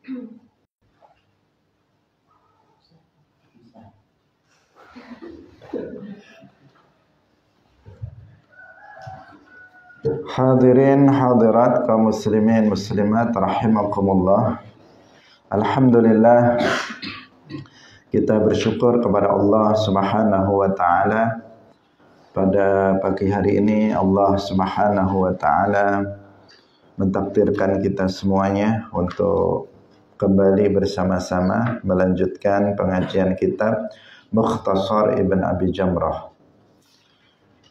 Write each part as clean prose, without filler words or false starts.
Hadirin hadirat kaum muslimin muslimat rahimakumullah. Alhamdulillah, kita bersyukur kepada Allah Subhanahu wa taala. Pada pagi hari ini Allah Subhanahu wa taala mentakdirkan kita semuanya untuk kembali bersama-sama melanjutkan pengajian kitab Mukhtasar Ibn Abi Jamrah.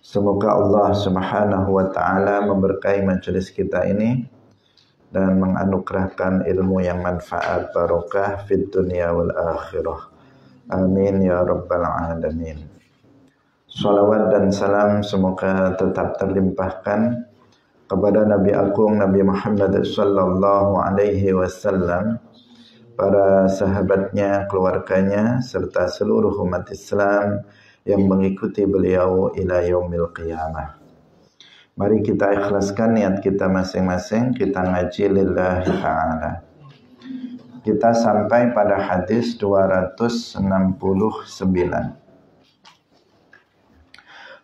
Semoga Allah Subhanahu wa taala memberkahi majelis kita ini dan menganugerahkan ilmu yang manfaat barokah fid dunya wal akhirah. Amin ya rabbal alamin. Salawat dan salam semoga tetap terlimpahkan kepada Nabi Agung Nabi Muhammad sallallahu alaihi wasallam, para sahabatnya, keluarganya serta seluruh umat Islam yang mengikuti beliau ila yaumil qiyamah. Mari kita ikhlaskan niat kita masing-masing, kita ngaji lillahi ta'ala. Kita sampai pada hadis 269.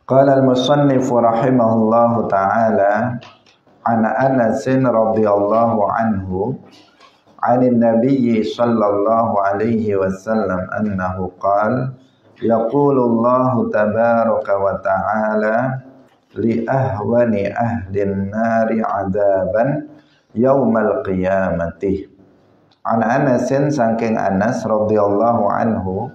Qala al-musannif rahimahullahu ta'ala an Anas radhiyallahu anhu 'anil nabiyyi sallallahu alaihi wasallam annahu qala yaqulullahu tabaraka wa ta'ala li ahwani ahlin nari adaban yaumal qiyamati. An Anasin, saking Anas radhiyallahu anhu,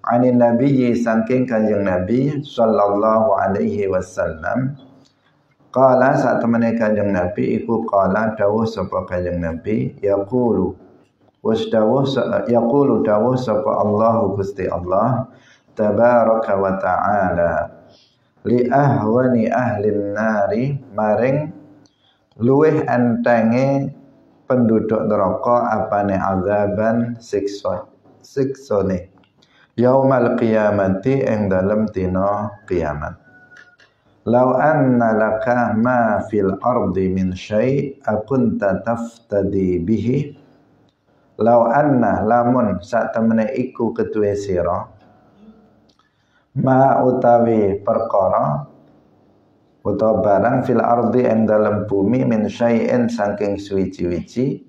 anin nabiyyi, saking kanjeng Nabi sallallahu alaihi wasallam, qala saat temene kanjeng Nabi iku qala dawuh sapa kanjeng Nabi, yaqulu dawuh sapa Allahu Gusti Allah tabaraka wa ta'ala li ahwani ahlin nari, maring luweh entenge penduduk neraka apane azaban siksone yaumal qiyamati ing dalem dina kiamat. Lau anna laka ma fil ardi min syai' akunta taftadi bihi. Lau anna, lamun sak temene iku ketuwe sira, ma utawi perkara utawa barang fil ardi ing dalem bumi min syai'in saking suwiji-wiji,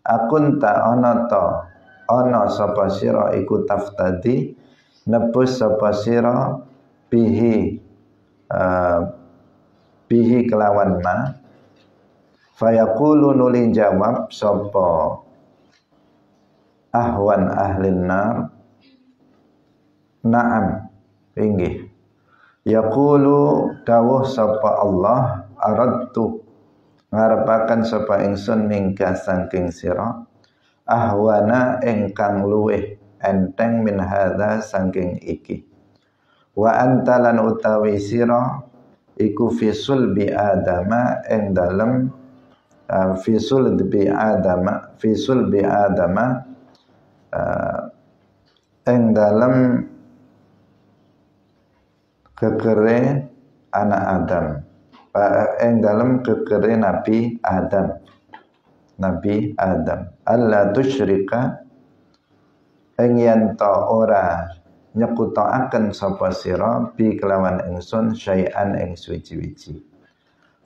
akunta ana sapa sira iku taftadi nebus sapa sira bihi kelawan ma. Fayaqulu, nuli jawab sapa ahwan ahlin nar, na'am, inggih. Yaqulu dawuh sapa Allah, aradtu, ngarepaken sapa ingsun mingka saking sira, ahwana ingkang luweh enteng min hadza saking iki. Wa anta lan utawi sira iku fi sulbi adama ing dalem fi sulbi adama ing dalem kekere anak Adam, ing dalem kekere Nabi Adam. Allah tusyrika ing yen ta ora nyekutaaken sapa sira bi kelawan ingsun syai'an ing suci-wiji.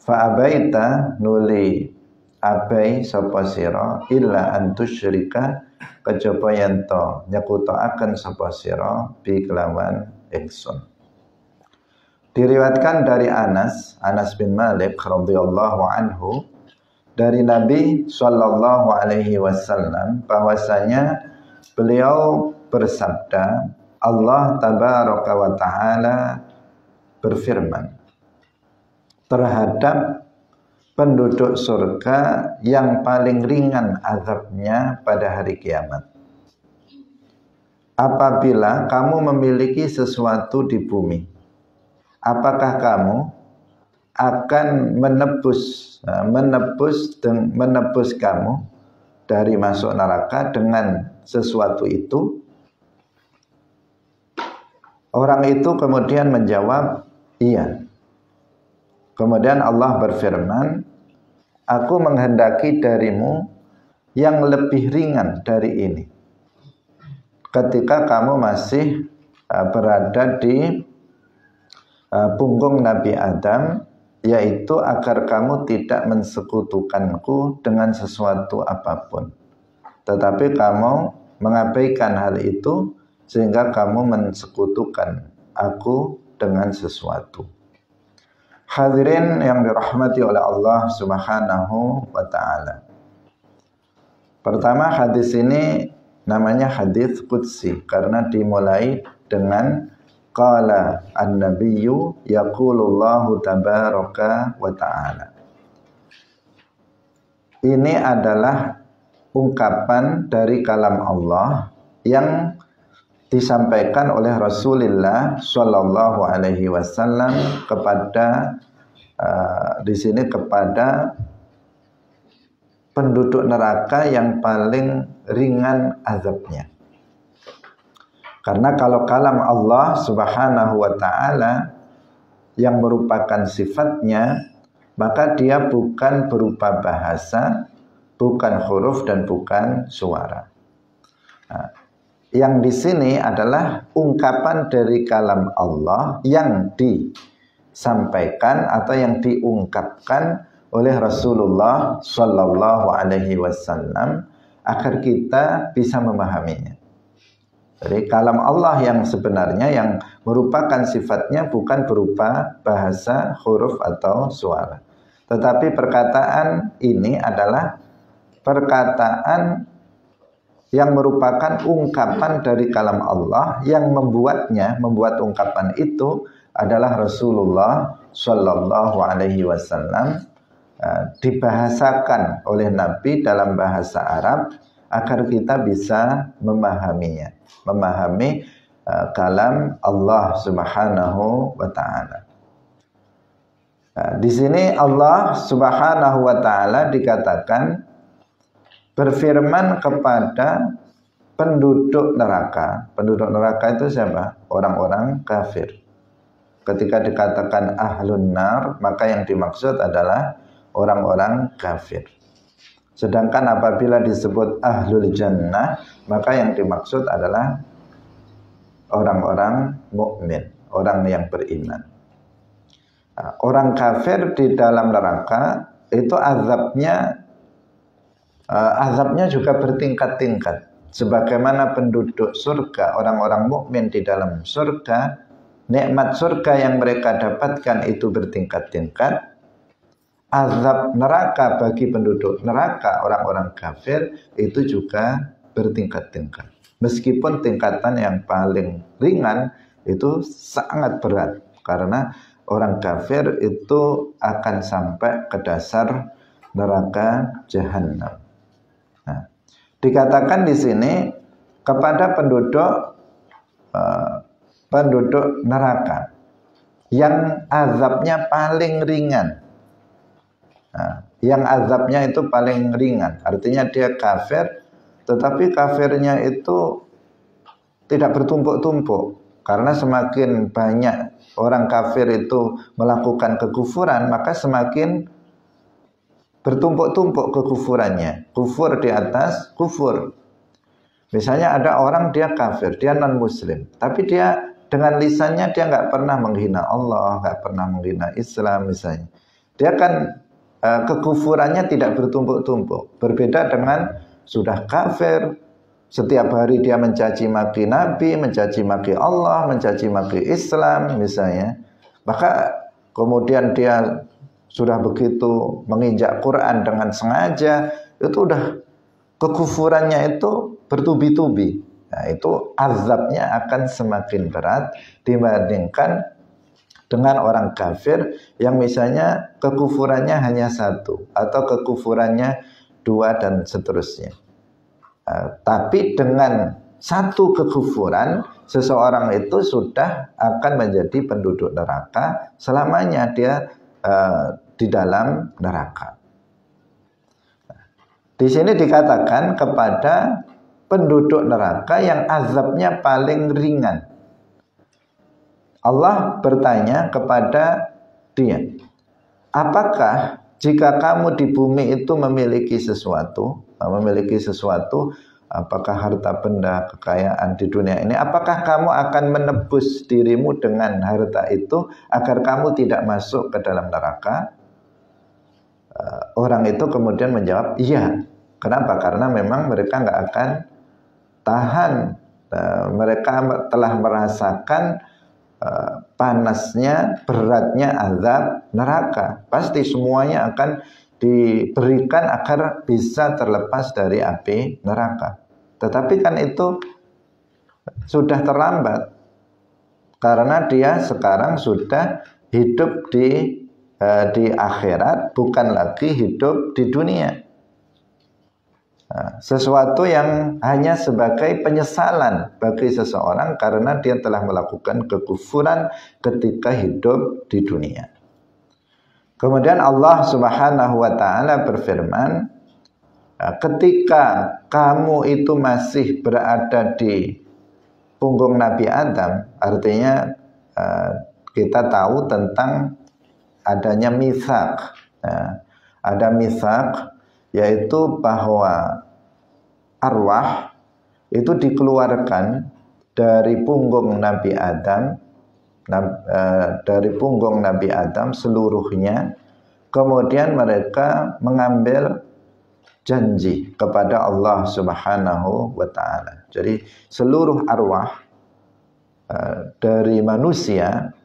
Fa abaita, nuli abai sapa sira illa an tusyrika, kejaba yen ta nyekutaaken sapa sira bi kelawan ingsun. Diriwayatkan dari Anas bin Malik radhiyallahu anhu, dari Nabi sallallahu alaihi wasallam, bahwasanya beliau bersabda, Allah tabaraka wa ta'ala berfirman terhadap penduduk surga yang paling ringan azabnya pada hari kiamat. Apabila kamu memiliki sesuatu di bumi, apakah kamu akan menebus kamu dari masuk neraka dengan sesuatu itu? Orang itu kemudian menjawab, iya. Kemudian Allah berfirman, aku menghendaki darimu yang lebih ringan dari ini ketika kamu masih berada di punggung Nabi Adam, yaitu agar kamu tidak mensekutukanku dengan sesuatu apapun, tetapi kamu mengabaikan hal itu sehingga kamu mensekutukan aku dengan sesuatu. Hadirin yang dirahmati oleh Allah Subhanahu wa ta'ala. Pertama, hadis ini namanya hadis qudsi karena dimulai dengan qala an-nabiyyu yaqulullahu tabaraka wa ta'ala. Ini adalah ungkapan dari kalam Allah yang disampaikan oleh Rasulullah Shallallahu Alaihi Wasallam kepada di sini kepada penduduk neraka yang paling ringan azabnya. Karena kalau kalam Allah Subhanahu wa ta'ala yang merupakan sifatnya, maka dia bukan berupa bahasa, bukan huruf dan bukan suara. Yang di sini adalah ungkapan dari kalam Allah yang disampaikan atau yang diungkapkan oleh Rasulullah Shallallahu Alaihi Wasallam agar kita bisa memahaminya. Jadi kalam Allah yang sebenarnya yang merupakan sifatnya bukan berupa bahasa, huruf atau suara, tetapi perkataan ini adalah perkataan yang merupakan ungkapan dari kalam Allah yang membuat ungkapan itu adalah Rasulullah Shallallahu Alaihi Wasallam, dibahasakan oleh Nabi dalam bahasa Arab agar kita bisa memahaminya, memahami kalam Allah Subhanahu wa ta'ala. Di sini Allah Subhanahu wa ta'ala dikatakan berfirman kepada penduduk neraka. Penduduk neraka itu siapa? Orang-orang kafir. Ketika dikatakan ahlun nar, maka yang dimaksud adalah orang-orang kafir. Sedangkan apabila disebut ahlul jannah, maka yang dimaksud adalah orang-orang mukmin, orang yang beriman. Orang kafir di dalam neraka itu azabnya juga bertingkat-tingkat. Sebagaimana penduduk surga, orang-orang mukmin di dalam surga, nikmat surga yang mereka dapatkan itu bertingkat-tingkat. Azab neraka bagi penduduk neraka, orang-orang kafir, itu juga bertingkat-tingkat. Meskipun tingkatan yang paling ringan itu sangat berat, karena orang kafir itu akan sampai ke dasar neraka jahanam. Nah, dikatakan di sini kepada penduduk neraka yang azabnya paling ringan. Nah, yang azabnya itu paling ringan, artinya dia kafir, tetapi kafirnya itu tidak bertumpuk-tumpuk. Karena semakin banyak orang kafir itu melakukan kekufuran, maka semakin bertumpuk-tumpuk kekufurannya, kufur di atas kufur. Misalnya ada orang dia kafir, dia non muslim, tapi dia dengan lisannya dia nggak pernah menghina Allah, nggak pernah menghina Islam misalnya. Dia kan kekufurannya tidak bertumpuk-tumpuk. Berbeda dengan sudah kafir, setiap hari dia mencaci maki Nabi, mencaci maki Allah, mencaci maki Islam misalnya. Maka kemudian dia sudah begitu menginjak Quran dengan sengaja, itu udah kekufurannya itu bertubi-tubi. Nah, itu azabnya akan semakin berat dibandingkan dengan orang kafir yang misalnya kekufurannya hanya satu atau kekufurannya dua dan seterusnya. Tapi dengan satu kekufuran, seseorang itu sudah akan menjadi penduduk neraka selamanya dia di dalam neraka. Di sini dikatakan kepada penduduk neraka yang azabnya paling ringan. Allah bertanya kepada dia, apakah jika kamu di bumi itu memiliki sesuatu, memiliki sesuatu, apakah harta benda, kekayaan di dunia ini, apakah kamu akan menebus dirimu dengan harta itu agar kamu tidak masuk ke dalam neraka? Orang itu kemudian menjawab, iya. Kenapa? Karena memang mereka nggak akan tahan. Mereka telah merasakan panasnya, beratnya azab neraka. Pasti semuanya akan diberikan agar bisa terlepas dari api neraka. Tetapi kan itu sudah terlambat, karena dia sekarang sudah hidup di akhirat, bukan lagi hidup di dunia. Sesuatu yang hanya sebagai penyesalan bagi seseorang karena dia telah melakukan kekufuran ketika hidup di dunia. Kemudian Allah Subhanahu wa ta'ala berfirman, ketika kamu itu masih berada di punggung Nabi Adam, artinya kita tahu tentang adanya mitsak. Ada mitsak, yaitu bahwa arwah itu dikeluarkan dari punggung Nabi Adam, seluruhnya. Kemudian mereka mengambil janji kepada Allah Subhanahu wa ta'ala. Jadi seluruh arwah dari manusia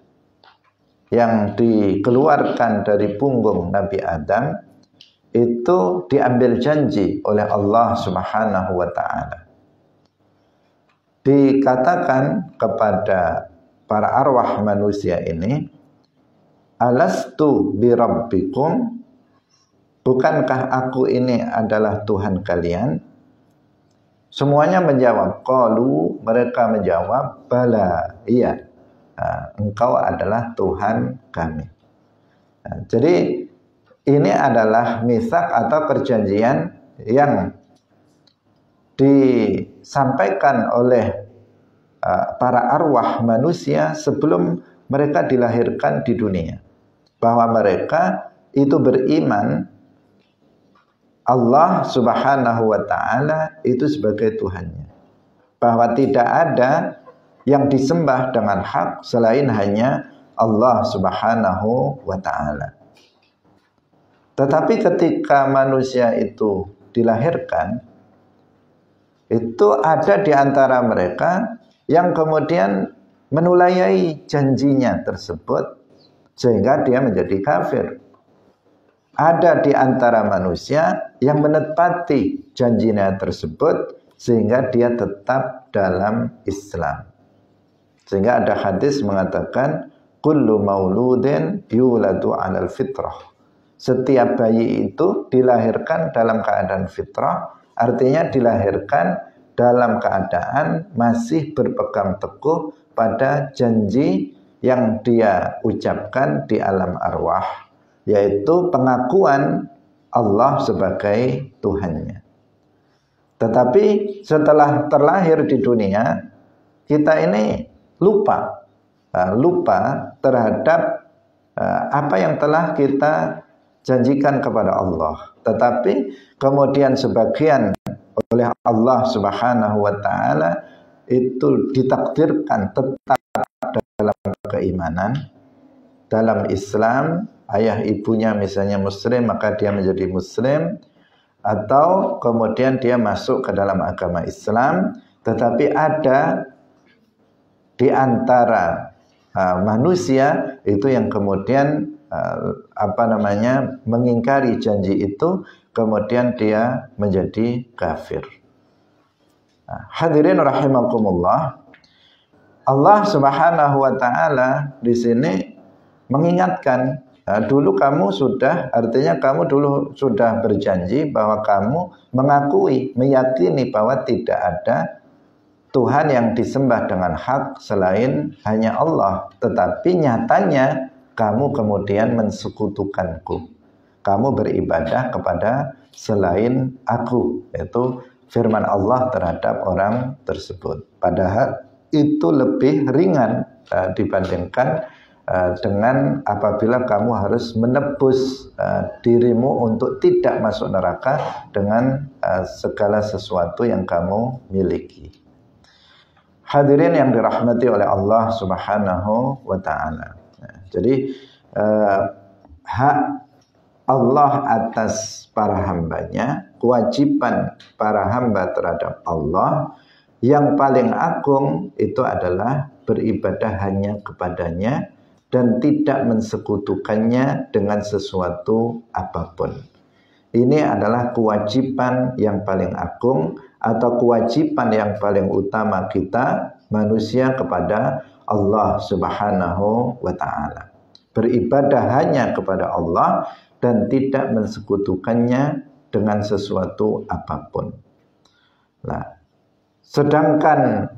yang dikeluarkan dari punggung Nabi Adam itu diambil janji oleh Allah Subhanahu wa ta'ala. Dikatakan kepada para arwah manusia ini, alastu bi rabbikum, bukankah aku ini adalah Tuhan kalian? Semuanya menjawab, qalu, mereka menjawab, bala, iya, engkau adalah Tuhan kami. Jadi ini adalah mitsak atau perjanjian yang disampaikan oleh para arwah manusia sebelum mereka dilahirkan di dunia, bahwa mereka itu beriman Allah Subhanahu wa ta'ala itu sebagai Tuhannya, bahwa tidak ada yang disembah dengan hak selain hanya Allah Subhanahu wa ta'ala. Tetapi ketika manusia itu dilahirkan, itu ada di antara mereka yang kemudian menulayai janjinya tersebut sehingga dia menjadi kafir. Ada di antara manusia yang menepati janjinya tersebut sehingga dia tetap dalam Islam. Sehingga ada hadis mengatakan, kullu mauludin yuladu 'alal fitrah. Setiap bayi itu dilahirkan dalam keadaan fitrah, artinya dilahirkan dalam keadaan masih berpegang teguh pada janji yang dia ucapkan di alam arwah, yaitu pengakuan Allah sebagai Tuhannya. Tetapi setelah terlahir di dunia, kita ini lupa terhadap apa yang telah kita janjikan kepada Allah. Tetapi kemudian sebagian oleh Allah Subhanahu wa ta'ala itu ditakdirkan tetap dalam keimanan, dalam Islam. Ayah ibunya misalnya muslim, maka dia menjadi muslim, atau kemudian dia masuk ke dalam agama Islam. Tetapi ada di antara manusia itu yang kemudian mengingkari janji itu, kemudian dia menjadi kafir. Hadirin rahimakumullah, Allah Subhanahu wa ta'ala di sini mengingatkan, dulu kamu sudah, artinya kamu dulu sudah berjanji bahwa kamu mengakui, meyakini bahwa tidak ada Tuhan yang disembah dengan hak selain hanya Allah. Tetapi nyatanya kamu kemudian mensekutukanku, kamu beribadah kepada selain aku. Itu firman Allah terhadap orang tersebut. Padahal itu lebih ringan dibandingkan dengan apabila kamu harus menebus dirimu untuk tidak masuk neraka dengan segala sesuatu yang kamu miliki. Hadirin yang dirahmati oleh Allah Subhanahu wa taala. Jadi hak Allah atas para hambanya, kewajiban para hamba terhadap Allah yang paling agung itu adalah beribadah hanya kepadanya dan tidak mensekutukannya dengan sesuatu apapun. Ini adalah kewajiban yang paling agung atau kewajiban yang paling utama kita manusia kepada Allah Subhanahu wa taala. Beribadah hanya kepada Allah dan tidak mensekutukannya dengan sesuatu apapun. Nah, sedangkan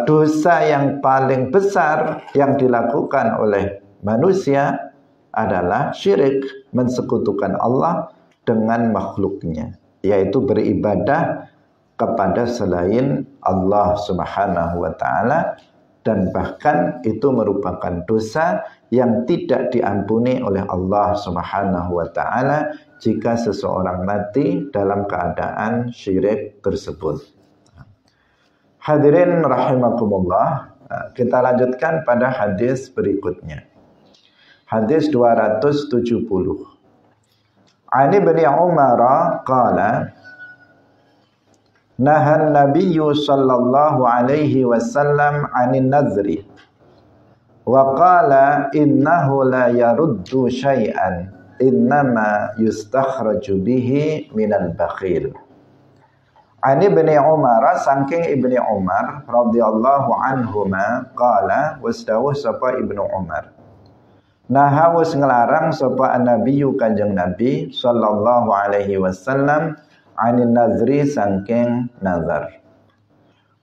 dosa yang paling besar yang dilakukan oleh manusia adalah syirik, mensekutukan Allah dengan makhluknya, yaitu beribadah kepada selain Allah Subhanahu wa taala, dan bahkan itu merupakan dosa yang tidak diampuni oleh Allah Subhanahu wa taala jika seseorang mati dalam keadaan syirik tersebut. Hadirin rahimakumullah, kita lanjutkan pada hadis berikutnya. Hadis 270. Ani bin Umar qala nahan nabiyyu sallallahu alaihi wasallam 'anil nadhri wa qala innahu la yaruddu syai'an innama yustakhraju bihi minal bakhil. Ani bin Umar, saking Ibni Umar radhiyallahu anhuma qala wasdawuh sapa Ibnu Umar, naha was ngelarang sapa an-nabiyyu kanjeng Nabi sallallahu alaihi wasallam anin nazri saking nazar.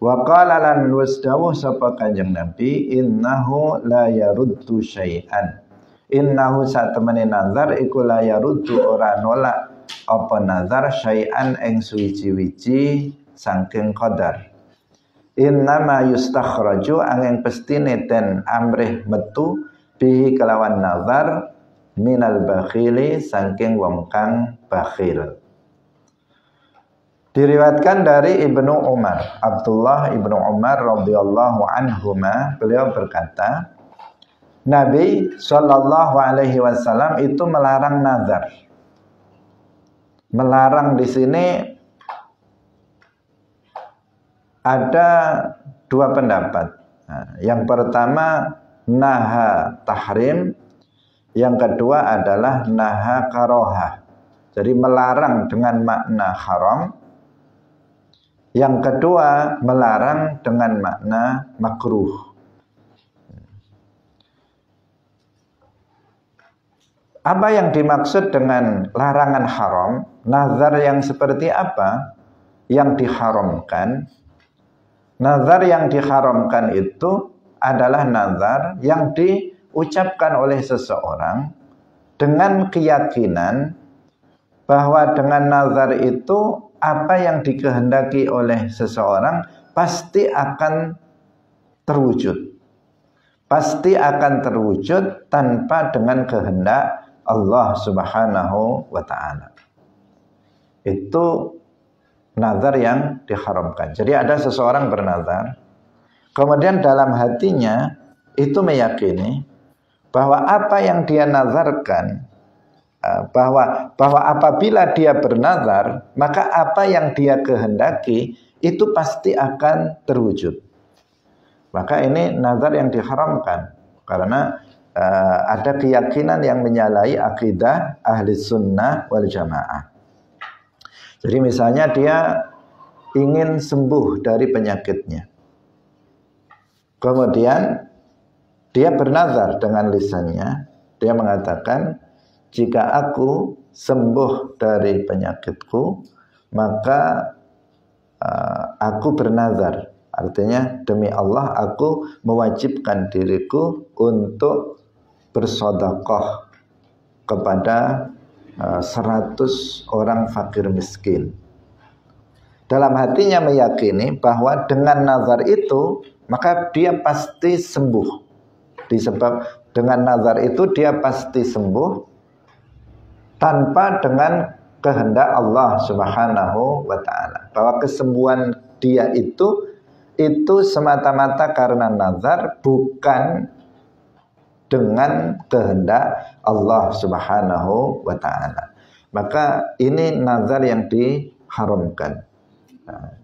Wa qala lan wasdawuh sapa kanjeng Nabi innahu la yaruddu syai'an. Innahu satemene nazar iku la yaruddu ora nolak apa nazar syai'an ing suwiji-wiji saking qadar. Innama yustakhraju angin pestine den amrih metu bihi kelawan nazar minal bakhili saking wong kang bakhil. Diriwayatkan dari Ibnu Umar, Abdullah Ibnu Umar radhiyallahu anhuma, beliau berkata, Nabi sallallahu alaihi wasallam itu melarang nazar. Melarang di sini ada dua pendapat. Nah, yang pertama naha tahrim, yang kedua adalah naha karohah. Jadi melarang dengan makna haram. Yang kedua melarang dengan makna makruh. Apa yang dimaksud dengan larangan haram? Nazar yang seperti apa yang diharamkan? Nazar yang diharamkan itu adalah nazar yang diucapkan oleh seseorang dengan keyakinan bahwa dengan nazar itu apa yang dikehendaki oleh seseorang pasti akan terwujud. Pasti akan terwujud tanpa dengan kehendak Allah Subhanahu wa ta'ala. Itu nazar yang diharamkan. Jadi ada seseorang bernazar, kemudian dalam hatinya itu meyakini bahwa apa yang dia nazarkan, bahwa apabila dia bernazar, maka apa yang dia kehendaki itu pasti akan terwujud. Maka ini nazar yang diharamkan karena ada keyakinan yang menyalahi akidah ahli sunnah wal jamaah. Jadi misalnya dia ingin sembuh dari penyakitnya, kemudian dia bernazar dengan lisannya, dia mengatakan, jika aku sembuh dari penyakitku, maka aku bernazar. Artinya demi Allah aku mewajibkan diriku untuk bersedekah kepada 100 orang fakir miskin. Dalam hatinya meyakini bahwa dengan nazar itu maka dia pasti sembuh. Dengan nazar itu dia pasti sembuh tanpa dengan kehendak Allah Subhanahu wa ta'ala. Bahwa kesembuhan dia itu semata-mata karena nazar, bukan dengan kehendak Allah Subhanahu wa ta'ala. Maka ini nazar yang diharamkan.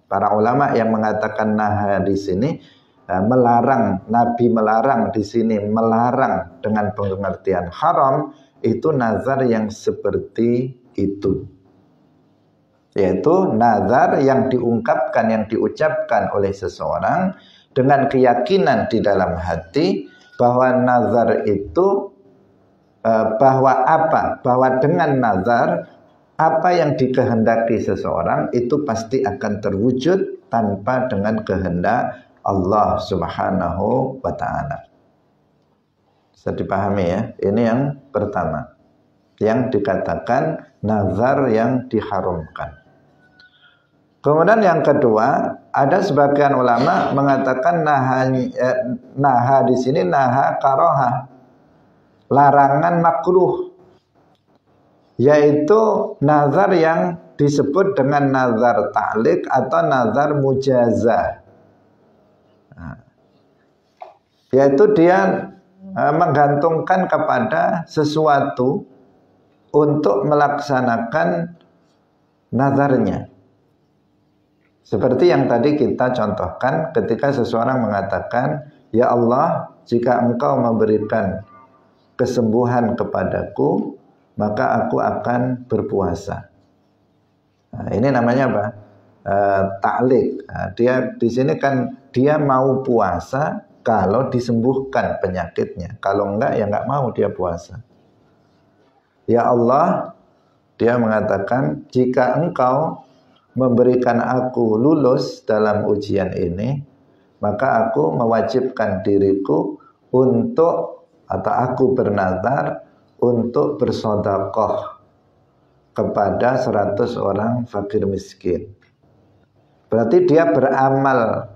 Para ulama yang mengatakan naha di sini melarang, Nabi melarang di sini, melarang dengan pengertian haram, itu nazar yang seperti itu. Yaitu nazar yang diungkapkan, yang diucapkan oleh seseorang dengan keyakinan di dalam hati bahwa nazar itu bahwa dengan nazar apa yang dikehendaki seseorang itu pasti akan terwujud tanpa dengan kehendak Allah Subhanahu wa ta'ala. Bisa dipahami ya? Ini yang pertama, yang dikatakan nazar yang diharamkan. Kemudian yang kedua, ada sebagian ulama mengatakan naha di sini naha karoha, larangan makruh, yaitu nazar yang disebut dengan nazar ta'liq atau nazar mujazah. Yaitu dia menggantungkan kepada sesuatu untuk melaksanakan nazarnya. Seperti yang tadi kita contohkan ketika seseorang mengatakan, ya Allah, jika engkau memberikan kesembuhan kepadaku, maka aku akan berpuasa. Nah, ini namanya apa? Ta'liq. Nah, dia di sini kan dia mau puasa kalau disembuhkan penyakitnya. Kalau enggak, ya enggak mau dia puasa. Ya Allah, dia mengatakan, jika engkau memberikan aku lulus dalam ujian ini, maka aku mewajibkan diriku untuk, atau aku bernazar untuk bersedekah kepada 100 orang fakir miskin. Berarti dia beramal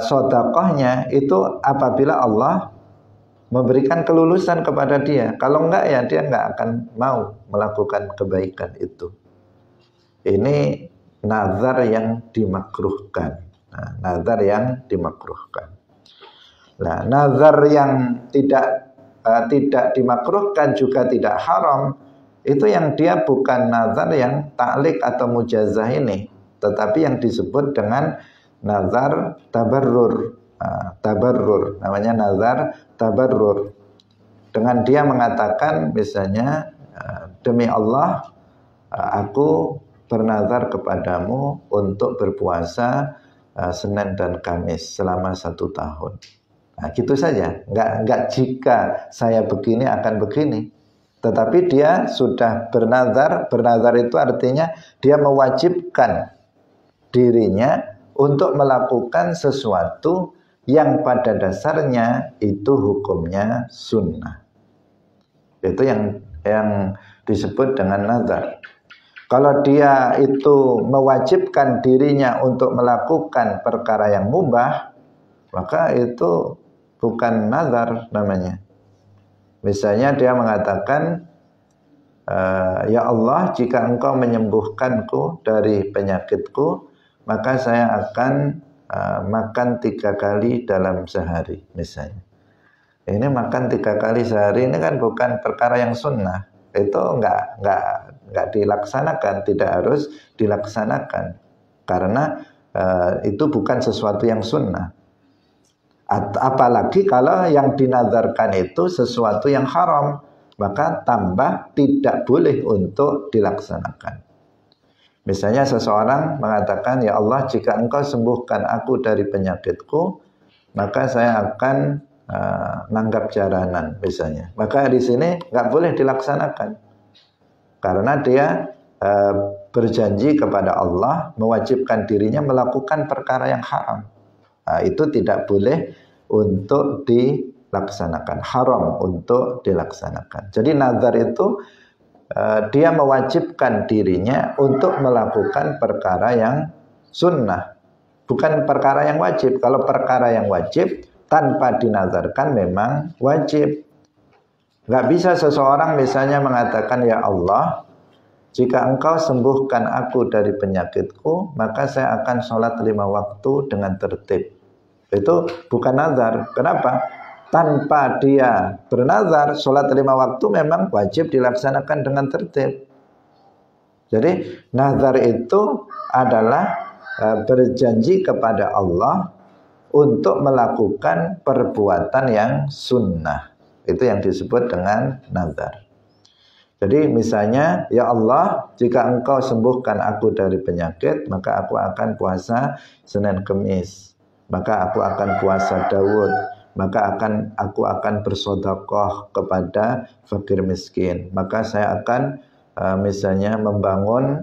sedekahnya itu apabila Allah memberikan kelulusan kepada dia. Kalau enggak, ya dia enggak akan mau melakukan kebaikan itu. Ini nazar yang dimakruhkan. Nah, nazar yang dimakruhkan. Nah, nazar yang tidak dimakruhkan juga tidak haram, itu yang dia bukan nazar yang ta'liq atau mujazah ini, tetapi yang disebut dengan nazar tabarrur. Tabarrur, namanya nazar tabarrur. Dengan dia mengatakan misalnya, demi Allah, aku bernazar kepadamu untuk berpuasa Senin dan Kamis selama 1 tahun. Nah, gitu saja. Enggak jika saya begini akan begini. Tetapi dia sudah bernazar. Bernazar itu artinya dia mewajibkan dirinya untuk melakukan sesuatu yang pada dasarnya itu hukumnya sunnah. Itu yang disebut dengan nazar. Kalau dia itu mewajibkan dirinya untuk melakukan perkara yang mubah, maka itu bukan nazar namanya. Misalnya dia mengatakan, ya Allah, jika engkau menyembuhkanku dari penyakitku, maka saya akan makan 3 kali dalam sehari misalnya. Ini makan 3 kali sehari ini kan bukan perkara yang sunnah. Itu enggak dilaksanakan, tidak harus dilaksanakan. Karena itu bukan sesuatu yang sunnah. Apalagi kalau yang dinazarkan itu sesuatu yang haram, maka tambah tidak boleh untuk dilaksanakan. Misalnya seseorang mengatakan, ya Allah, jika engkau sembuhkan aku dari penyakitku, maka saya akan nanggap jaranan misalnya. Maka di sini nggak boleh dilaksanakan. Karena dia berjanji kepada Allah, mewajibkan dirinya melakukan perkara yang haram. Nah, itu tidak boleh untuk dilaksanakan, haram untuk dilaksanakan. Jadi nazar itu dia mewajibkan dirinya untuk melakukan perkara yang sunnah, bukan perkara yang wajib. Kalau perkara yang wajib tanpa dinazarkan memang wajib. Nggak bisa seseorang misalnya mengatakan, ya Allah, jika engkau sembuhkan aku dari penyakitku, maka saya akan sholat 5 waktu dengan tertib. Itu bukan nazar. Kenapa? Tanpa dia bernazar, sholat 5 waktu memang wajib dilaksanakan dengan tertib. Jadi nazar itu adalah berjanji kepada Allah untuk melakukan perbuatan yang sunnah. Itu yang disebut dengan nazar. Jadi misalnya, ya Allah, jika engkau sembuhkan aku dari penyakit, maka aku akan puasa Senin Kemis. Maka aku akan puasa Daud. Maka aku akan bersedekah kepada fakir miskin. Maka saya akan misalnya membangun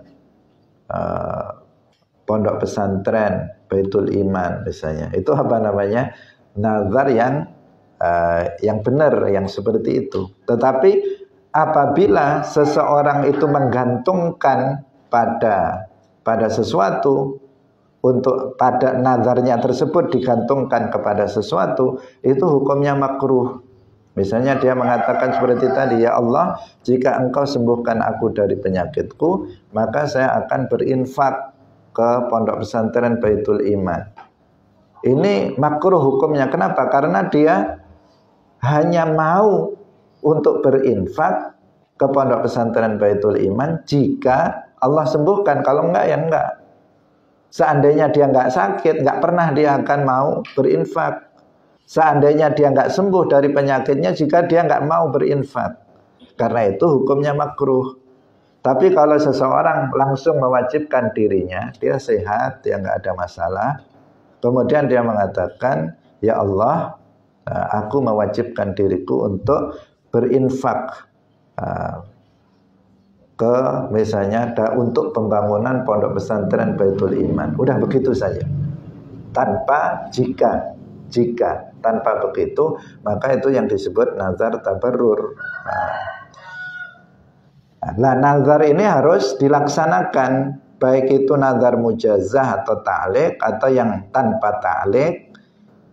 pondok pesantren Baitul Iman misalnya. Itu apa namanya? Nazar yang benar, yang seperti itu. Tetapi apabila seseorang itu menggantungkan pada sesuatu, untuk pada nazarnya tersebut digantungkan kepada sesuatu, itu hukumnya makruh. Misalnya dia mengatakan seperti tadi, ya Allah, jika engkau sembuhkan aku dari penyakitku, maka saya akan berinfak ke pondok pesantren Baitul Iman. Ini makruh hukumnya. Kenapa? Karena dia hanya mau untuk berinfak ke pondok pesantren Baitul Iman jika Allah sembuhkan. Kalau enggak, ya enggak. Seandainya dia enggak sakit, enggak pernah dia akan mau berinfak. Seandainya dia enggak sembuh dari penyakitnya, jika dia enggak mau berinfak. Karena itu hukumnya makruh. Tapi kalau seseorang langsung mewajibkan dirinya, dia sehat, dia enggak ada masalah, kemudian dia mengatakan, ya Allah, aku mewajibkan diriku untuk berinfak ke misalnya untuk pembangunan pondok pesantren Baitul Iman. Udah begitu saja. Tanpa jika tanpa begitu, maka itu yang disebut nazar tabarrur. Nah, nazar ini harus dilaksanakan, baik itu nazar mujazah atau ta'liq atau yang tanpa ta'liq.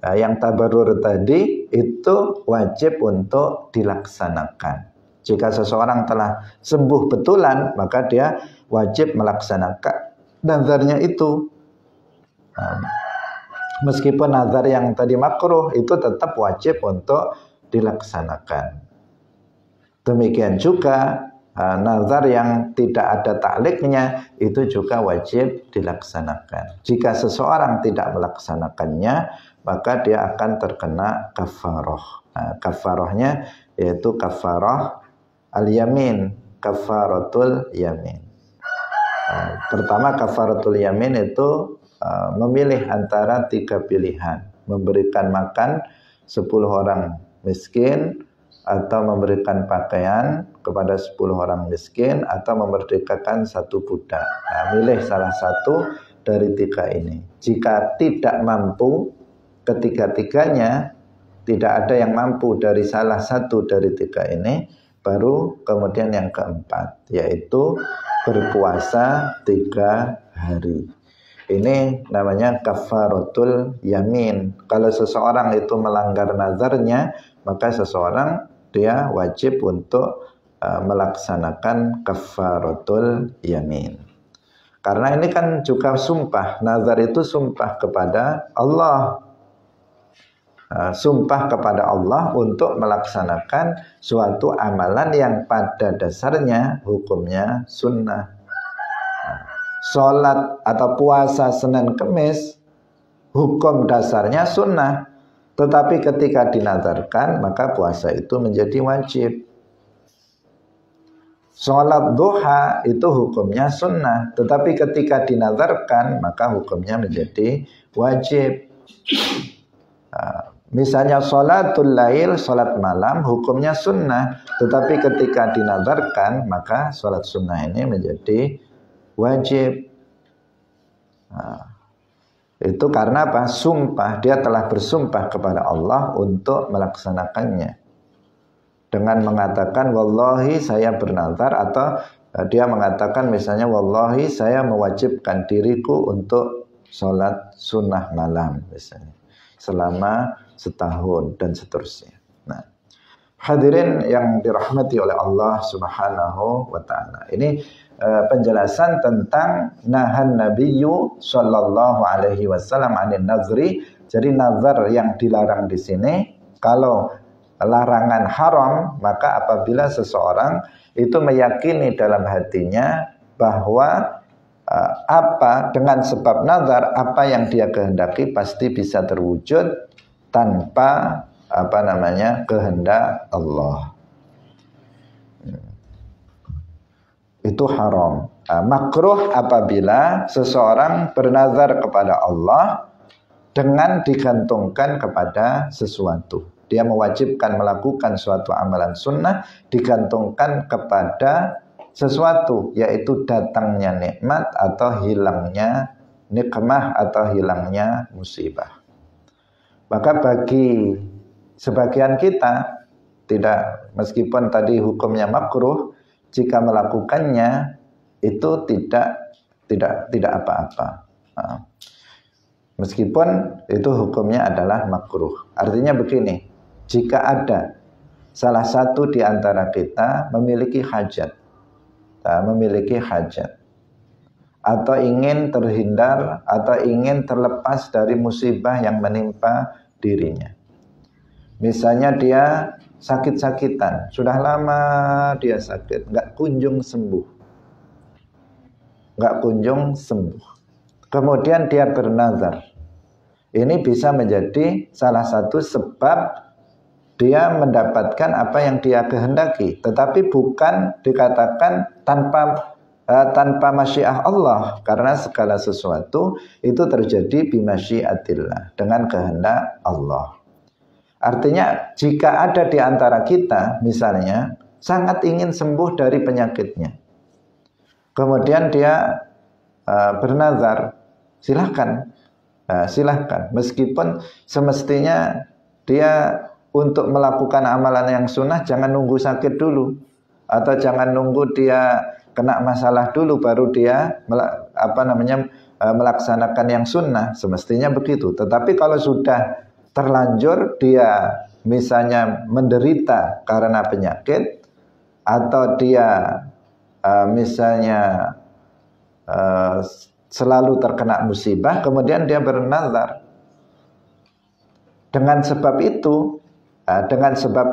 Nah, yang tabarrur tadi itu wajib untuk dilaksanakan. Jika seseorang telah sembuh betulan, maka dia wajib melaksanakan nazarnya itu. Nah, meskipun nazar yang tadi makruh, itu tetap wajib untuk dilaksanakan. Demikian juga nazar yang tidak ada ta'liqnya, itu juga wajib dilaksanakan. Jika seseorang tidak melaksanakannya, maka dia akan terkena kafarah. Nah, kafarahnya yaitu kafarah al-yamin, kafaratul yamin. Pertama, kafaratul yamin itu memilih antara 3 pilihan. Memberikan makan 10 orang miskin, atau memberikan pakaian kepada 10 orang miskin, atau memerdekakan 1 budak. Nah, milih salah satu dari 3 ini. Jika tidak mampu ketiga-tiganya, tidak ada yang mampu dari salah satu dari 3 ini, baru kemudian yang keempat, yaitu berpuasa 3 hari. Ini namanya kafaratul yamin. Kalau seseorang itu melanggar nazarnya, maka seseorang dia wajib untuk melaksanakan kafaratul yamin. Karena ini kan juga sumpah. Nazar itu sumpah kepada Allah. Sumpah kepada Allah untuk melaksanakan suatu amalan yang pada dasarnya hukumnya sunnah. Sholat atau puasa Senin Kemis hukum dasarnya sunnah, tetapi ketika dinazarkan maka puasa itu menjadi wajib. Sholat duha itu hukumnya sunnah, tetapi ketika dinazarkan maka hukumnya menjadi wajib. Misalnya sholatul lail, sholat malam, hukumnya sunnah, tetapi ketika dinazarkan maka sholat sunnah ini menjadi wajib. Itu karena apa? Sumpah, dia telah bersumpah kepada Allah untuk melaksanakannya dengan mengatakan wallahi saya bernazar, atau dia mengatakan misalnya wallahi saya mewajibkan diriku untuk sholat sunnah malam misalnya selama setahun dan seterusnya. Nah, Hadirin yang dirahmati oleh Allah Subhanahu wa taala. Ini penjelasan tentang nahan Nabiyyu sallallahu alaihi wasallam 'anil nazri. Jadi nazar yang dilarang di sini, kalau larangan haram, maka apabila seseorang itu meyakini dalam hatinya bahwa apa dengan sebab nazar, apa yang dia kehendaki pasti bisa terwujud tanpa kehendak Allah. Itu haram. Makruh apabila seseorang bernazar kepada Allah dengan digantungkan kepada sesuatu. Dia mewajibkan melakukan suatu amalan sunnah digantungkan kepada sesuatu, yaitu datangnya nikmat atau hilangnya nikmah atau hilangnya musibah. Maka bagi sebagian kita, tidak, meskipun tadi hukumnya makruh, jika melakukannya itu tidak apa-apa. Meskipun itu hukumnya adalah makruh. Artinya begini, jika ada salah satu di antara kita memiliki hajat, atau ingin terhindar atau ingin terlepas dari musibah yang menimpa dirinya. Misalnya dia sakit-sakitan, sudah lama dia sakit, nggak kunjung sembuh. Kemudian dia bernazar. Ini bisa menjadi salah satu sebab dia mendapatkan apa yang dia kehendaki, tetapi bukan dikatakan tanpa masyiah Allah, karena segala sesuatu itu terjadi bimasyiatillah, dengan kehendak Allah. Artinya jika ada di antara kita misalnya sangat ingin sembuh dari penyakitnya, kemudian dia bernazar, silahkan, meskipun semestinya dia untuk melakukan amalan yang sunnah jangan nunggu sakit dulu, atau jangan nunggu dia kena masalah dulu baru dia melaksanakan yang sunnah. Semestinya begitu. Tetapi kalau sudah terlanjur dia misalnya menderita karena penyakit, atau dia misalnya selalu terkena musibah, kemudian dia bernazar. Dengan sebab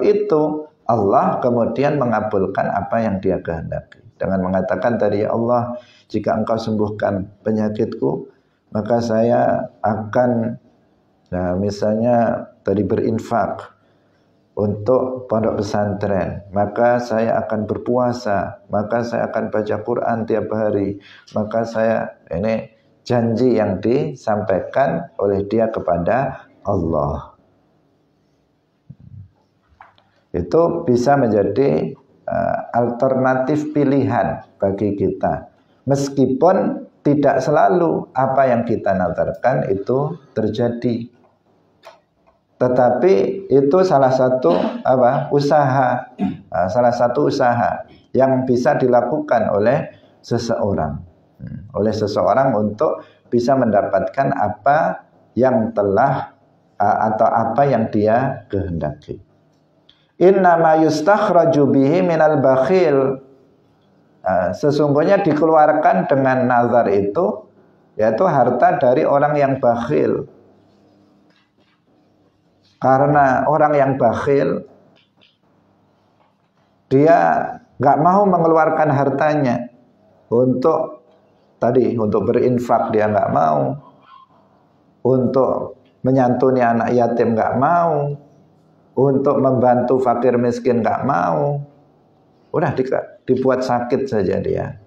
itu Allah kemudian mengabulkan apa yang dia kehendaki, dengan mengatakan tadi, ya Allah, jika engkau sembuhkan penyakitku, maka saya akan misalnya tadi berinfak untuk pondok pesantren, maka saya akan berpuasa, maka saya akan baca Quran tiap hari, maka saya, ini janji yang disampaikan oleh dia kepada Allah. Itu bisa menjadi alternatif pilihan bagi kita, meskipun tidak selalu apa yang kita nazarkan itu terjadi. Tetapi itu salah satu usaha yang bisa dilakukan oleh seseorang untuk bisa mendapatkan apa yang telah atau apa yang dia kehendaki. Innama yustakhraju bihi minal bakhil. Sesungguhnya dikeluarkan dengan nazar itu, yaitu harta dari orang yang bakhil. Karena orang yang bakhil, dia nggak mau mengeluarkan hartanya untuk berinfak, dia nggak mau, untuk menyantuni anak yatim nggak mau, untuk membantu fakir miskin nggak mau. Udah dibuat sakit saja dia,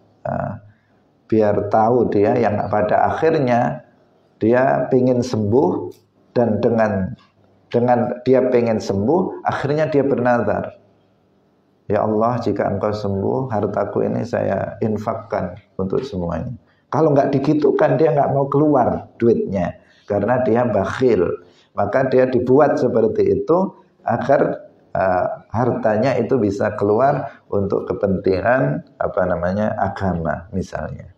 biar tahu dia yang pada akhirnya dia pengen sembuh, dan dengan dia pengen sembuh, akhirnya dia bernazar, ya Allah, jika engkau sembuh, hartaku ini saya infakkan untuk semuanya. Kalau nggak digitukan, dia nggak mau keluar duitnya, karena dia bakhil. Maka dia dibuat seperti itu agar hartanya itu bisa keluar untuk kepentingan agama misalnya.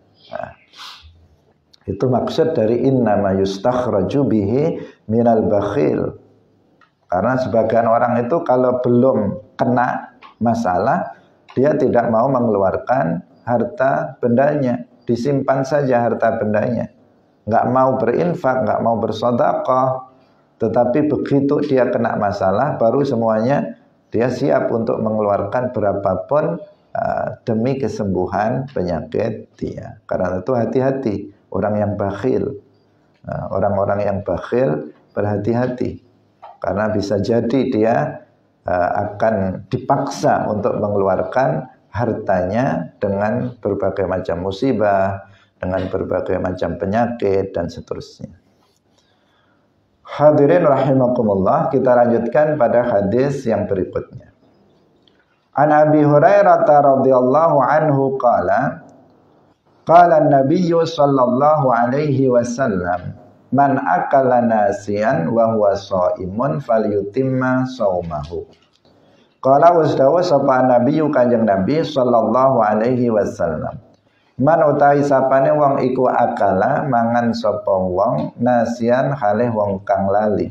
Itu maksud dari innama yustakhraju bihi minal bakhil. Karena sebagian orang itu kalau belum kena masalah, dia tidak mau mengeluarkan harta bendanya, disimpan saja harta bendanya, nggak mau berinfak, nggak mau bersedekah. Tetapi begitu dia kena masalah, baru semuanya dia siap untuk mengeluarkan berapapun demi kesembuhan penyakit dia. Karena itu hati-hati orang yang bakhil. Orang-orang yang bakhil berhati-hati, karena bisa jadi dia akan dipaksa untuk mengeluarkan hartanya dengan berbagai macam musibah, dengan berbagai macam penyakit dan seterusnya. Hadirin rahimakumullah, kita lanjutkan pada hadis yang berikutnya. An Abi Hurairah radhiyallahu anhu qala an-nabiy sallallahu alaihi wasallam man akala nasiyan wa huwa shaimun falyutimma shaumahu. Qala wasdawa sapa nabi kanjeng Nabi sallallahu alaihi wasallam. Man utawi sapane wong iku akala mangan sapa wong nasiyan halih wong kang lali.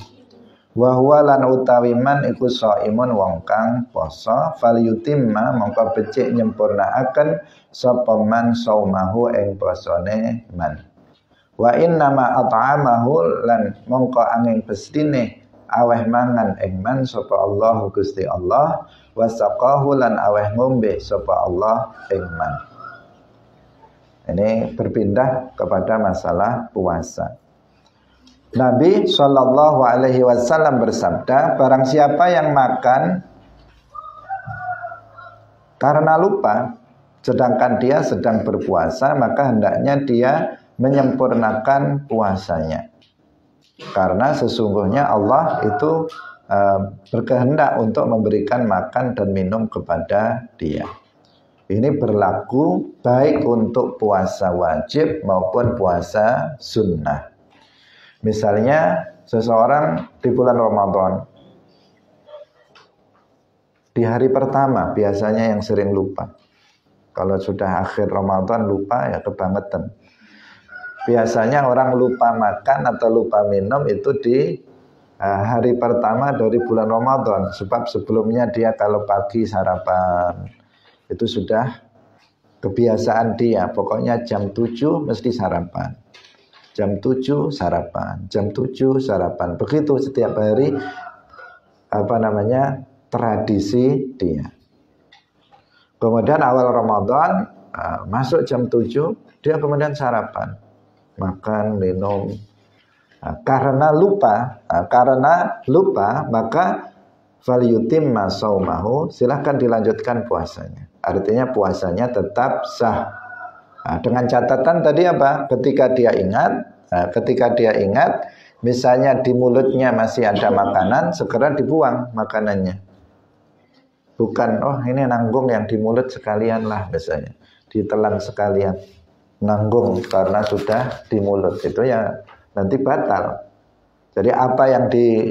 Wa huwa lan utawi man iku shaimun wong kang poso falyutimma mongko becik nyempurnaaken sapa man saumahu ing posone man. Wa inna ma at'amahu lan mongko angin pestine aweh mangan ing man sapa Allah Gusti Allah, wa saqahu lan aweh ngombe sapa Allah ing man. Ini berpindah kepada masalah puasa. Nabi sallallahu alaihi wasallam bersabda, barang siapa yang makan karena lupa sedangkan dia sedang berpuasa, maka hendaknya dia menyempurnakan puasanya. Karena sesungguhnya Allah itu berkehendak untuk memberikan makan dan minum kepada dia. Ini berlaku baik untuk puasa wajib maupun puasa sunnah. Misalnya seseorang di bulan Ramadan, di hari pertama biasanya yang sering lupa. Kalau sudah akhir Ramadan lupa ya kebangetan. Biasanya orang lupa makan atau lupa minum itu di hari pertama dari bulan Ramadan. Sebab sebelumnya dia kalau pagi sarapan, itu sudah kebiasaan dia. Pokoknya jam 7 mesti sarapan. Jam 7 sarapan, jam 7 sarapan. Begitu setiap hari tradisi dia. Kemudian awal Ramadan masuk jam 7, dia kemudian sarapan. Makan, minum. Karena lupa maka falyutimma shaumahu, silahkan dilanjutkan puasanya. Artinya puasanya tetap sah. Dengan catatan tadi apa? Ketika dia ingat, misalnya di mulutnya masih ada makanan, segera dibuang makanannya. Bukan, ini nanggung yang di mulut sekalian lah misalnya. Ditelan sekalian. Nanggung karena sudah di mulut. Itu ya nanti batal. Jadi apa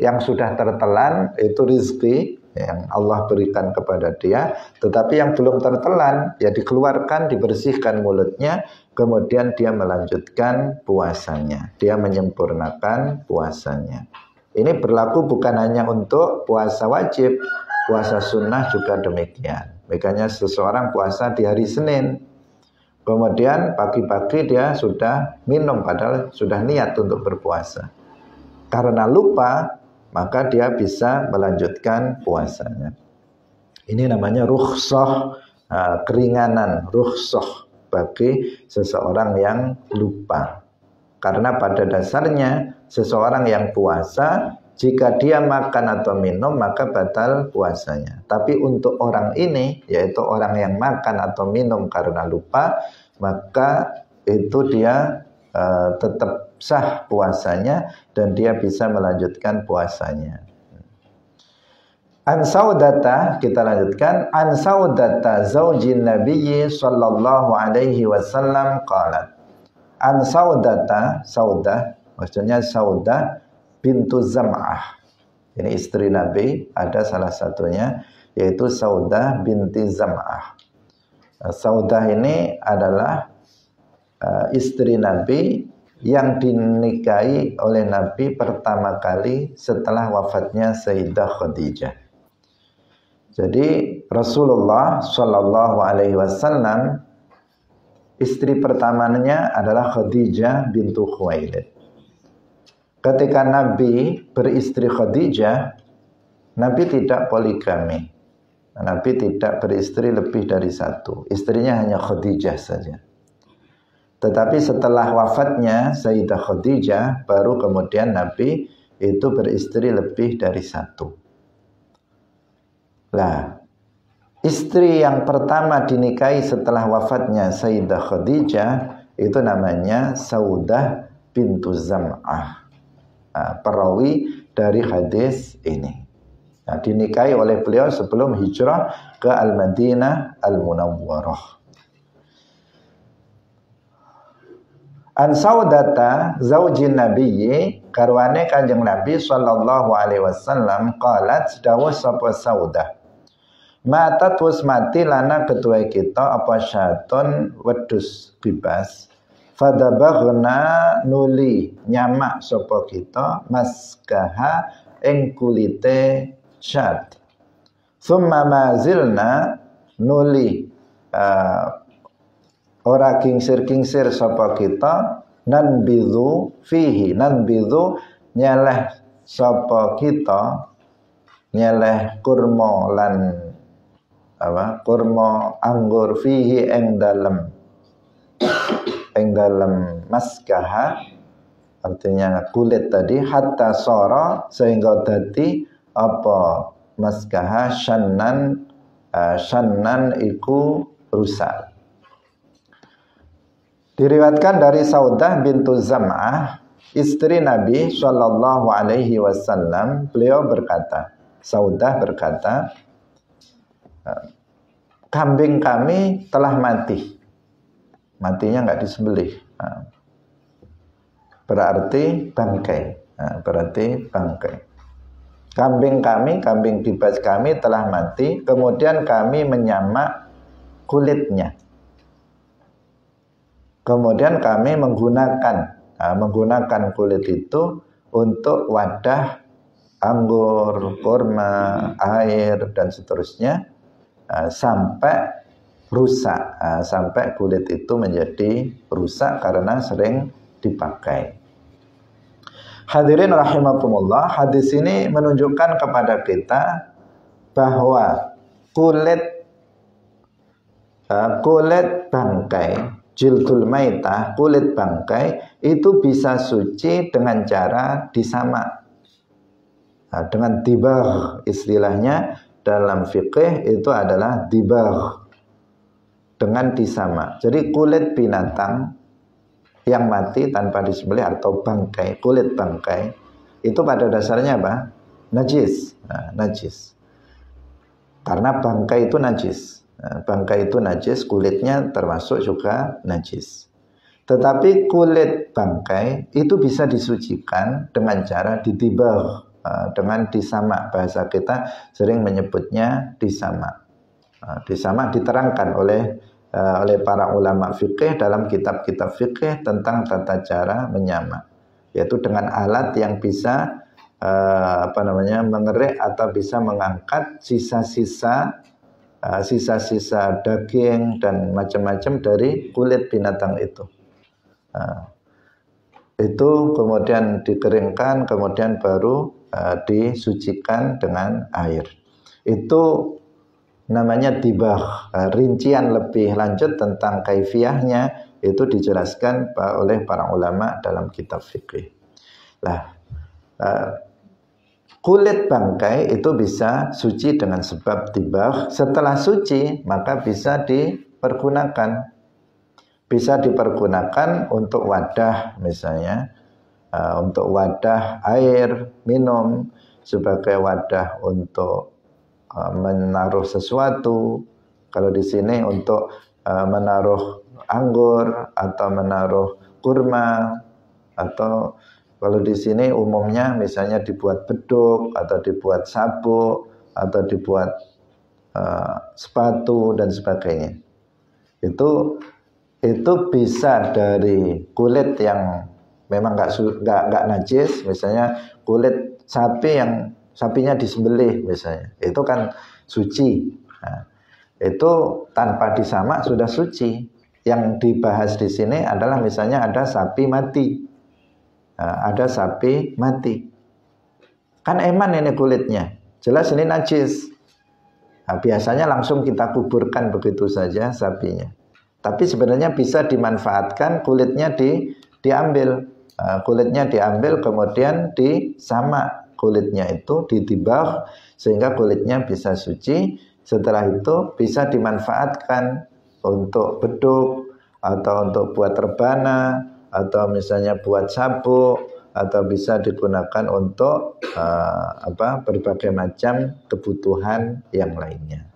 yang sudah tertelan itu rezeki yang Allah berikan kepada dia. Tetapi yang belum tertelan ya dikeluarkan, dibersihkan mulutnya. Kemudian dia melanjutkan puasanya. Dia menyempurnakan puasanya. Ini berlaku bukan hanya untuk puasa wajib, puasa sunnah juga demikian. Makanya seseorang puasa di hari Senin, kemudian pagi-pagi dia sudah minum padahal sudah niat untuk berpuasa. Karena lupa, maka dia bisa melanjutkan puasanya. Ini namanya rukhsah, keringanan, rukhsah bagi seseorang yang lupa. Karena pada dasarnya seseorang yang puasa, jika dia makan atau minum maka batal puasanya. Tapi untuk orang ini, yaitu orang yang makan atau minum karena lupa, maka itu dia tetap sah puasanya dan dia bisa melanjutkan puasanya. An Saudata, kita lanjutkan. An Saudata zaujin Nabiyyi sallallahu alaihi wasallam qalat. An Saudata, Saudah, maksudnya Saudah bintu Zam'ah. Ini istri Nabi, ada salah satunya yaitu Saudah binti Zam'ah. Saudah ini adalah istri Nabi yang dinikahi oleh Nabi pertama kali setelah wafatnya Sayyidah Khadijah. Jadi Rasulullah Shallallahu Alaihi Wasallam istri pertamanya adalah Khadijah bintu Khuwailid. Ketika Nabi beristri Khadijah, Nabi tidak poligami. Nabi tidak beristri lebih dari satu. Istrinya hanya Khadijah saja. Tetapi setelah wafatnya Sayyidah Khadijah, baru kemudian Nabi itu beristri lebih dari satu. Lah, istri yang pertama dinikahi setelah wafatnya Sayyidah Khadijah itu namanya Saudah bintu Zam'ah. Perawi dari hadis ini. Dinikahi oleh beliau sebelum hijrah ke Al-Madinah Al-Munawwarah. An Saudata zaujin Nabiyyi karwane Kanjeng Nabi sallallahu alaihi wasallam qalat dawuh sapa Saudah. Matat wis mati lana ketua kita apa syaiton wedhus bebas. Fadabaghna nuli nyamak sapa kita maskaha ing kulite syat. Summa mazilna nuli ora kingsir-kingsir sapa kita nanbidhu fihi, nanbidhu nyeleh sapa kita nyeleh kurma lan kurma anggur fihi ing dalem maskaha, artinya kulit tadi, hatta sora sehingga dadi apa maskaha syannan iku rusak. Diriwayatkan dari Saudah bintu Zam'ah, istri Nabi Shallallahu Alaihi Wasallam, beliau berkata, Saudah berkata, kambing kami telah mati. Matinya nggak disembelih. Berarti bangkai. Berarti bangkai. Kambing kami, kambing bebas kami telah mati. Kemudian kami menyamak kulitnya. Kemudian kami menggunakan kulit itu untuk wadah anggur, kurma, air, dan seterusnya. Sampai rusak, sampai kulit itu menjadi rusak karena sering dipakai. Hadirin rahimakumullah, hadis ini menunjukkan kepada kita bahwa kulit bangkai, jildul maitah, kulit bangkai itu bisa suci dengan cara disamak, dengan dibagh, istilahnya dalam fikih itu adalah dibagh, dengan disamak. Jadi kulit binatang yang mati tanpa disembelih atau bangkai, kulit bangkai itu pada dasarnya apa? Najis. Najis. Karena bangkai itu najis. Bangkai itu najis, kulitnya termasuk juga najis. Tetapi kulit bangkai itu bisa disucikan dengan cara didibagh, dengan disamak. Bahasa kita sering menyebutnya disamak. Disamak diterangkan oleh para ulama fikih dalam kitab-kitab fikih tentang tata cara menyamak, yaitu dengan alat yang bisa mengerek atau bisa mengangkat sisa-sisa daging dan macam-macam dari kulit binatang itu. Itu kemudian dikeringkan, kemudian baru disucikan dengan air. Itu namanya dibagh. Rincian lebih lanjut tentang kaifiyahnya itu dijelaskan oleh para ulama dalam kitab fikih. Kulit bangkai itu bisa suci dengan sebab dibagh. Setelah suci maka bisa dipergunakan. Bisa dipergunakan untuk wadah misalnya, untuk wadah air minum, sebagai wadah untuk menaruh sesuatu. Kalau di sini untuk menaruh anggur atau menaruh kurma, atau kalau di sini umumnya misalnya dibuat beduk atau dibuat sabuk atau dibuat sepatu dan sebagainya. Itu bisa dari kulit yang memang nggak najis, misalnya kulit sapi yang sapinya disembelih misalnya, itu kan suci. Nah, itu tanpa disamak sudah suci. Yang dibahas di sini adalah misalnya ada sapi mati. Nah, ada sapi mati. Kan eman ini kulitnya. Jelas ini najis. Nah, biasanya langsung kita kuburkan begitu saja sapinya. Tapi sebenarnya bisa dimanfaatkan, kulitnya diambil. Nah, kulitnya diambil kemudian disamak. Kulitnya itu ditibah sehingga kulitnya bisa suci. Setelah itu bisa dimanfaatkan untuk beduk atau untuk buat rebana atau misalnya buat sabuk atau bisa digunakan untuk berbagai macam kebutuhan yang lainnya.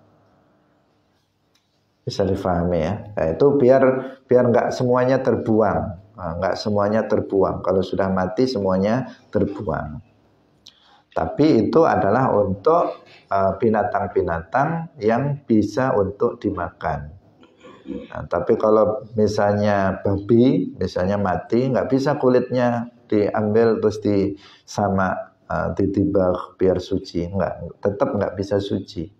Bisa difahami ya. Nah, itu biar nggak semuanya terbuang, nggak semuanya terbuang. Kalau sudah mati semuanya terbuang. Tapi itu adalah untuk binatang-binatang yang bisa untuk dimakan. Nah, tapi kalau misalnya babi, misalnya mati, nggak bisa kulitnya diambil terus sama ditibah biar suci, tetap nggak bisa suci.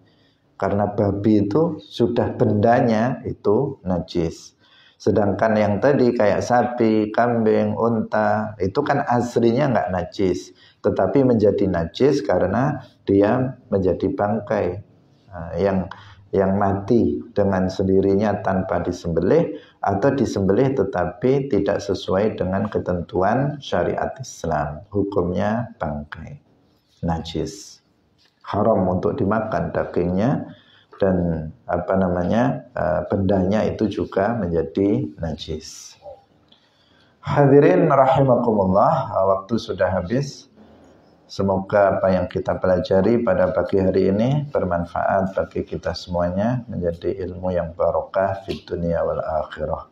Karena babi itu sudah bendanya itu najis. Sedangkan yang tadi kayak sapi, kambing, unta, itu kan aslinya nggak najis, tetapi menjadi najis karena dia menjadi bangkai. Nah, yang mati dengan sendirinya tanpa disembelih atau disembelih tetapi tidak sesuai dengan ketentuan syariat Islam, hukumnya bangkai, najis, haram untuk dimakan dagingnya, dan bendanya itu juga menjadi najis. Hadirin rahimakumullah, waktu sudah habis. Semoga apa yang kita pelajari pada pagi hari ini bermanfaat bagi kita semuanya, menjadi ilmu yang barokah fid dunya wal akhirah.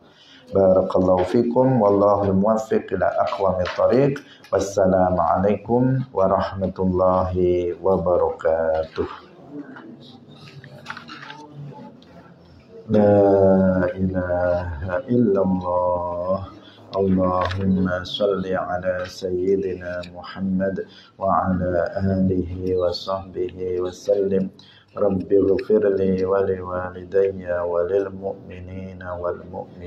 Barakallahu fikum wallahul muwaffiq ila aqwamit thoriq. Wassalamualaikum warahmatullahi wabarakatuh. La ilaha illallah. Allahumma salli ala sayyidina Muhammad wa ala alihi wa sahbihi wa sallim. Rabbi ghfirli wa li walidayya wa lil mu'minina wal mu'min.